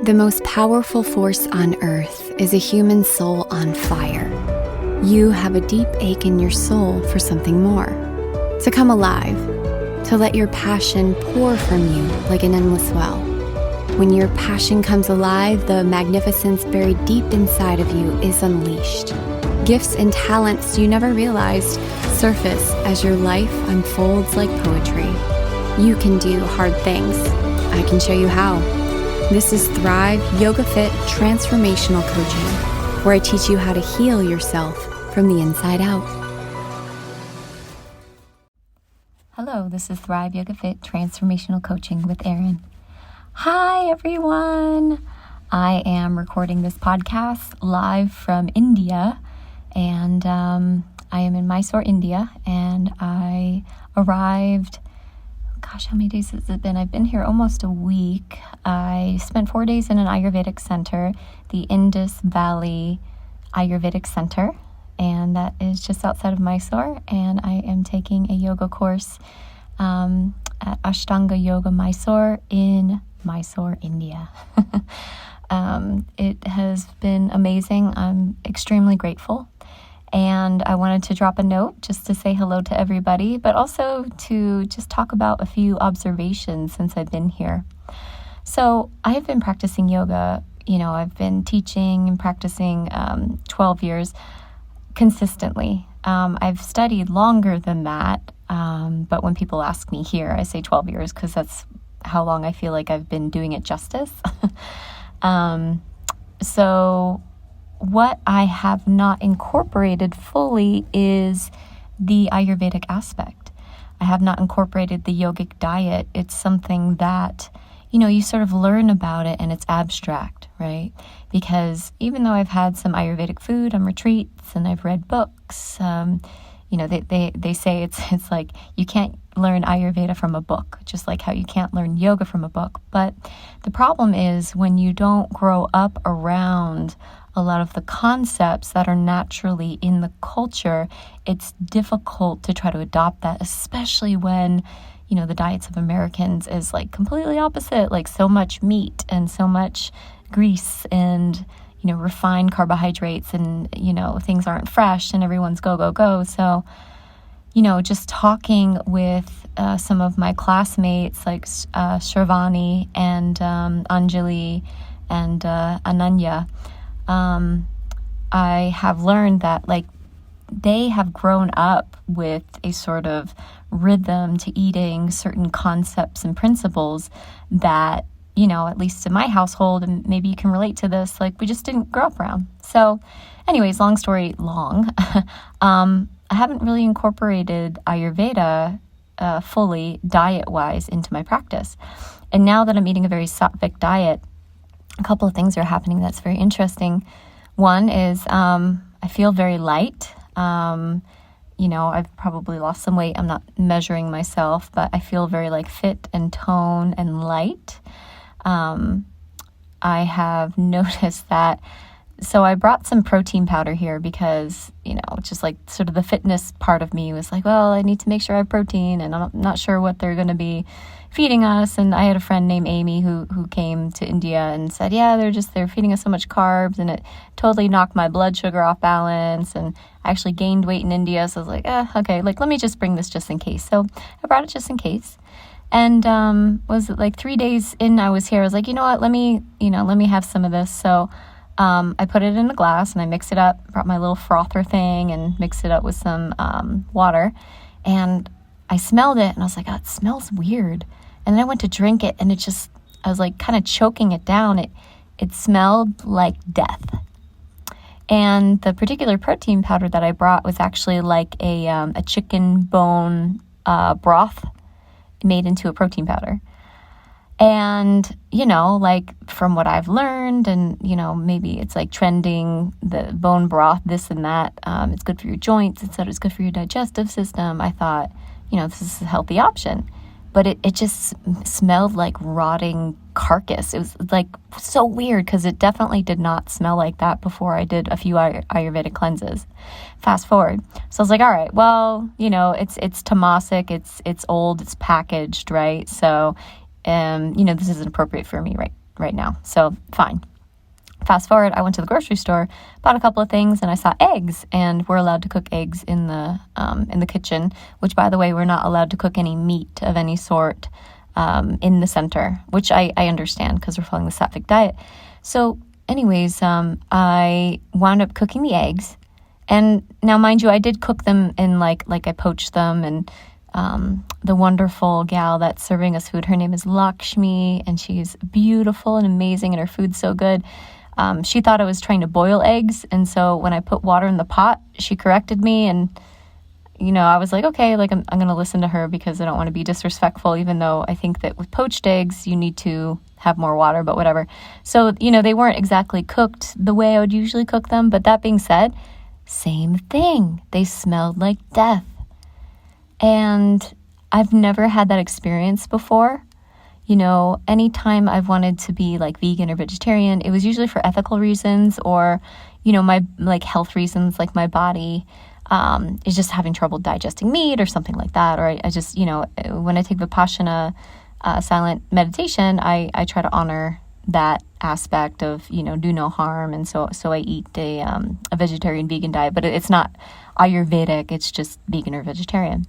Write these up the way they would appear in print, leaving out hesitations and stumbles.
The most powerful force on earth is a human soul on fire. You have a deep ache in your soul for something more, to come alive, to let your passion pour from you like an endless well. When your passion comes alive, the magnificence buried deep inside of you is unleashed. Gifts and talents you never realized surface as your life unfolds like poetry. You can do hard things. I can show you how. This is Thrive Yoga Fit Transformational Coaching, where I teach you how to heal yourself from the inside out. Hello, this is Thrive Yoga Fit Transformational Coaching with Erin. Hi, everyone. I am recording this podcast live from India, and I am in Mysore, India, and I arrived. Gosh, how many days has it been? I've been here almost a week. I spent 4 days in an Ayurvedic center, the Indus Valley Ayurvedic Center, and that is just outside of Mysore. And I am taking a yoga course at Ashtanga Yoga Mysore in Mysore, India. It has been amazing. I'm extremely grateful. And I wanted to drop a note just to say hello to everybody, but also to just talk about a few observations since I've been here. So I have been practicing yoga. I've been teaching and practicing 12 years consistently. I've studied longer than that, but when people ask me here, I say 12 years because that's how long I feel like I've been doing it justice. So what I have not incorporated fully is the Ayurvedic aspect. I have not incorporated the yogic diet. It's something that, you sort of learn about it and it's abstract, right? Because even though I've had some Ayurvedic food on retreats and I've read books, they say it's like you can't learn Ayurveda from a book, just like how you can't learn yoga from a book. But the problem is when you don't grow up around a lot of the concepts that are naturally in the culture, it's difficult to try to adopt that, especially when, the diets of Americans is like completely opposite, like so much meat and so much grease and, refined carbohydrates and, things aren't fresh and everyone's go, go, go. So, just talking with some of my classmates like Shravani and Anjali and Ananya, I have learned that they have grown up with a sort of rhythm to eating, certain concepts and principles that, at least in my household, and maybe you can relate to this, we just didn't grow up around. So anyways, long story long, I haven't really incorporated Ayurveda fully diet-wise into my practice. And now that I'm eating a very sattvic diet, a couple of things are happening that's very interesting. One is I feel very light. I've probably lost some weight. I'm not measuring myself, but I feel very fit and tone and light. I have noticed that. So I brought some protein powder here because, just sort of the fitness part of me was well, I need to make sure I have protein and I'm not sure what they're going to be feeding us. And I had a friend named Amy who came to India and said, yeah, they're feeding us so much carbs and it totally knocked my blood sugar off balance. And I actually gained weight in India. So I was okay, let me just bring this just in case. So I brought it just in case. And was it 3 days in I was here, I was you know what, let me have some of this. So I put it in a glass and I mixed it up, brought my little frother thing and mixed it up with some water. And I smelled it and I was oh, it smells weird. And then I went to drink it and I was kind of choking it down. It smelled like death. And the particular protein powder that I brought was actually a chicken bone broth made into a protein powder. And, from what I've learned and, maybe it's trending, the bone broth, this and that, it's good for your joints, it said it's good for your digestive system. I thought, this is a healthy option. But it just smelled like rotting carcass. It was so weird because it definitely did not smell like that before I did a few Ayurvedic cleanses. Fast forward. So I was all right, well, it's tamasic, it's old, it's packaged, right? So, this isn't appropriate for me right now. So fine. Fast forward, I went to the grocery store, bought a couple of things, and I saw eggs, and we're allowed to cook eggs in the kitchen, which, by the way, we're not allowed to cook any meat of any sort in the center, which I understand because we're following the sattvic diet. So anyways, I wound up cooking the eggs, and now, mind you, I did cook them in like I poached them, and the wonderful gal that's serving us food, her name is Lakshmi, and she's beautiful and amazing, and her food's so good. She thought I was trying to boil eggs, and so when I put water in the pot, she corrected me, and I was like, okay, like I'm going to listen to her because I don't want to be disrespectful, even though I think that with poached eggs, you need to have more water, but whatever. So, they weren't exactly cooked the way I would usually cook them, but that being said, same thing. They smelled like death. And I've never had that experience before. Anytime I've wanted to be like vegan or vegetarian, it was usually for ethical reasons or, my like health reasons, like my body is just having trouble digesting meat or something like that. Or I just, when I take Vipassana silent meditation, I try to honor that aspect of, do no harm. And so I eat a vegetarian vegan diet, but it's not Ayurvedic, it's just vegan or vegetarian.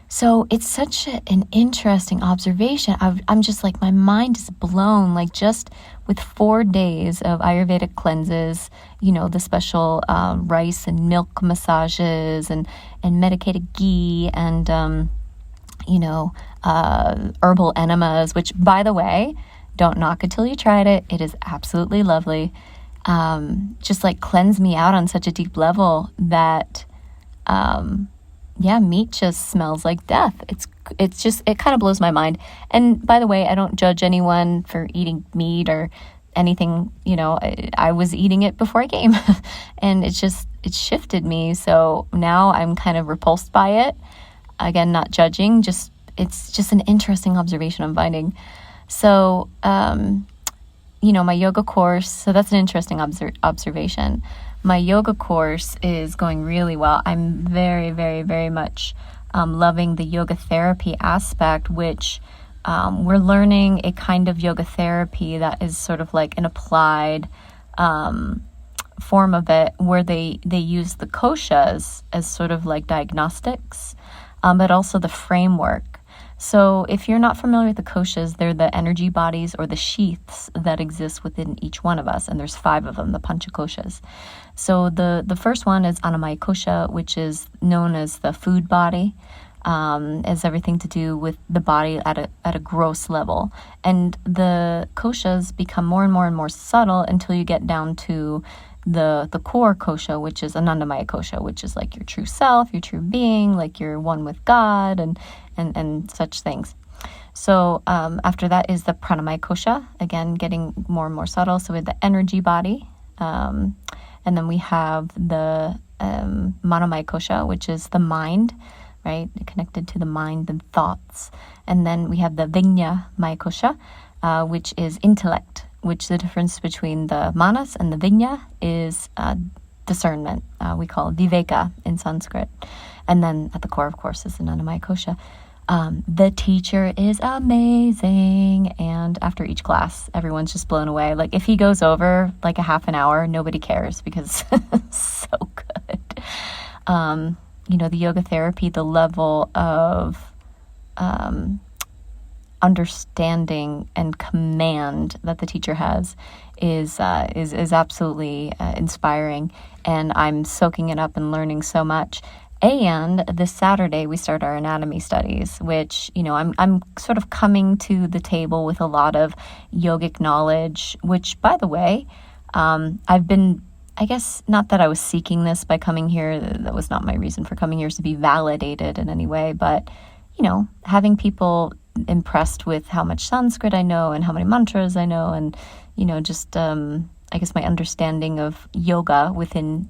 So it's such an interesting observation. I'm just like, my mind is blown, like just with 4 days of Ayurvedic cleanses, the special rice and milk massages and medicated ghee and, herbal enemas, which, by the way, don't knock it till you tried it. It is absolutely lovely. Just like cleanse me out on such a deep level that, meat just smells like death. It kind of blows my mind. And by the way, I don't judge anyone for eating meat or anything, I was eating it before I came and it shifted me. So now I'm kind of repulsed by it. Again, not judging, it's just an interesting observation I'm finding. So, my yoga course, so that's an interesting observation. My yoga course is going really well. I'm very, very, very much loving the yoga therapy aspect, which we're learning a kind of yoga therapy that is sort of like an applied form of it, where they use the koshas as sort of like diagnostics, but also the framework. So if you're not familiar with the koshas, they're the energy bodies or the sheaths that exist within each one of us. And there's 5 of them, the pancha koshas. So the first one is Annamaya kosha, which is known as the food body, has everything to do with the body at a gross level. And the koshas become more and more and more subtle until you get down to the core kosha, which is Anandamaya kosha, which is like your true self, your true being, like you're one with God and such things. So after that is the pranamaya kosha, again, getting more and more subtle. So we have the energy body. And then we have the manomaya kosha, which is the mind, right? Connected to the mind and thoughts. And then we have the vinyamaya kosha, which is intellect, which the difference between the manas and the vinya is discernment. We call it viveka in Sanskrit. And then at the core, of course, is the Annamaya kosha. The teacher is amazing. And after each class, everyone's just blown away. Like if he goes over like a half an hour, nobody cares because it's so good. The yoga therapy, the level of understanding and command that the teacher has is absolutely inspiring, and I'm soaking it up and learning so much. And this Saturday we start our anatomy studies, which I'm sort of coming to the table with a lot of yogic knowledge, which, by the way, I've been, I guess, not that I was seeking this by coming here. That was not my reason for coming here, is to be validated in any way, but having people impressed with how much Sanskrit I know and how many mantras I know, and just I guess my understanding of yoga within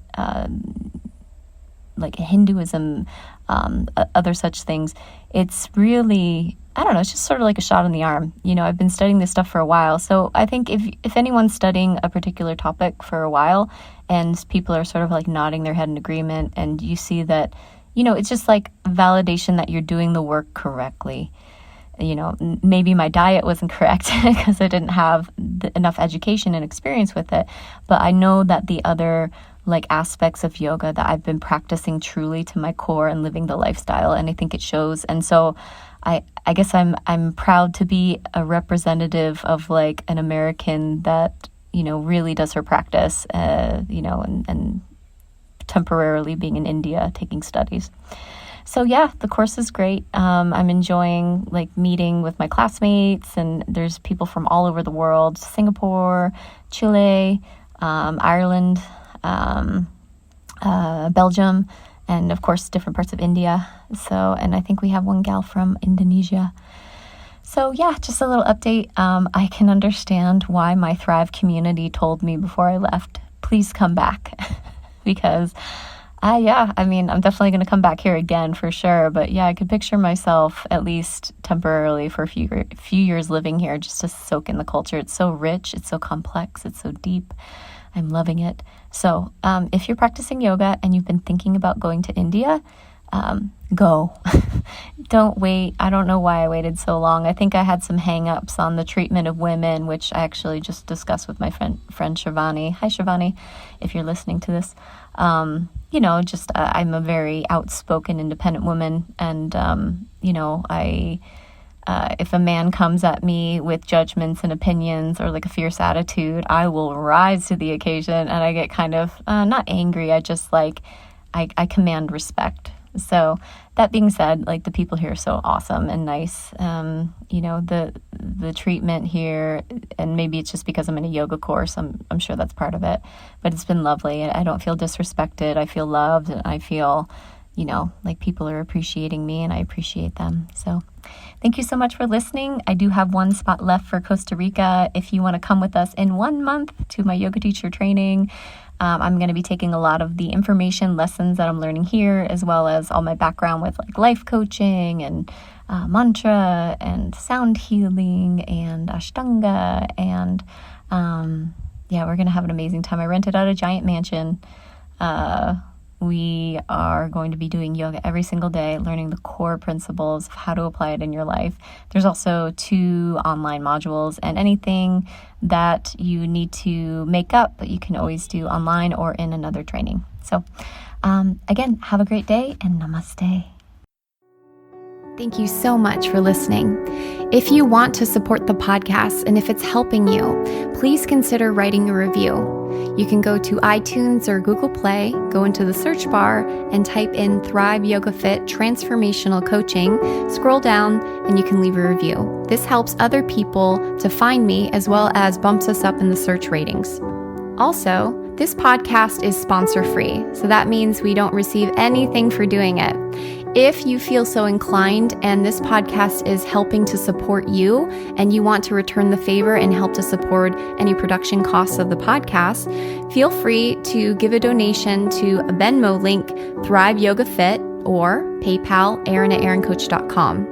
like Hinduism, other such things. It's really, I don't know, it's just sort of like a shot in the arm. I've been studying this stuff for a while, so I think if anyone's studying a particular topic for a while and people are sort of like nodding their head in agreement, and you see that it's just like validation that you're doing the work correctly. maybe my diet wasn't correct because I didn't have enough education and experience with it. But I know that the other aspects of yoga that I've been practicing truly to my core and living the lifestyle, and I think it shows. And so I guess I'm proud to be a representative of an American that really does her practice, and temporarily being in India taking studies. So yeah, the course is great. I'm enjoying meeting with my classmates, and there's people from all over the world: Singapore, Chile, Ireland, Belgium, and of course different parts of India. So, and I think we have one gal from Indonesia. So yeah, just a little update. I can understand why my Thrive community told me before I left, please come back. Because I'm definitely going to come back here again for sure. But yeah, I could picture myself at least temporarily for a few years living here just to soak in the culture. It's so rich, it's so complex, it's so deep. I'm loving it. So if you're practicing yoga and you've been thinking about going to India, go. Don't wait. I don't know why I waited so long. I think I had some hang-ups on the treatment of women, which I actually just discussed with my friend Shivani. Hi, Shivani, if you're listening to this. I'm a very outspoken, independent woman. And, if a man comes at me with judgments and opinions or a fierce attitude, I will rise to the occasion, and I get kind of, not angry. I just I command respect. So that being said, the people here are so awesome and nice. The treatment here, and maybe it's just because I'm in a yoga course, I'm sure that's part of it, but it's been lovely. I don't feel disrespected. I feel loved, and I feel, people are appreciating me, and I appreciate them. So thank you so much for listening. I do have one spot left for Costa Rica. If you want to come with us in 1 month to my yoga teacher training, I'm going to be taking a lot of the information lessons that I'm learning here, as well as all my background with life coaching and mantra and sound healing and Ashtanga. And we're going to have an amazing time. I rented out a giant mansion. We are going to be doing yoga every single day, learning the core principles of how to apply it in your life. There's also 2 online modules, and anything that you need to make up, but you can always do online or in another training. So again, have a great day, and namaste. Thank you so much for listening. If you want to support the podcast and if it's helping you, please consider writing a review. You can go to iTunes or Google Play, go into the search bar and type in Thrive Yoga Fit Transformational Coaching, scroll down, and you can leave a review. This helps other people to find me, as well as bumps us up in the search ratings. Also, this podcast is sponsor-free, so that means we don't receive anything for doing it. If you feel so inclined and this podcast is helping to support you and you want to return the favor and help to support any production costs of the podcast, feel free to give a donation to a Venmo link, Thrive Yoga Fit, or PayPal, Erin@erincoach.com.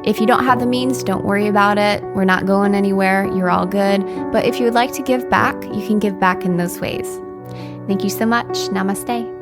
If you don't have the means, don't worry about it. We're not going anywhere. You're all good. But if you would like to give back, you can give back in those ways. Thank you so much. Namaste.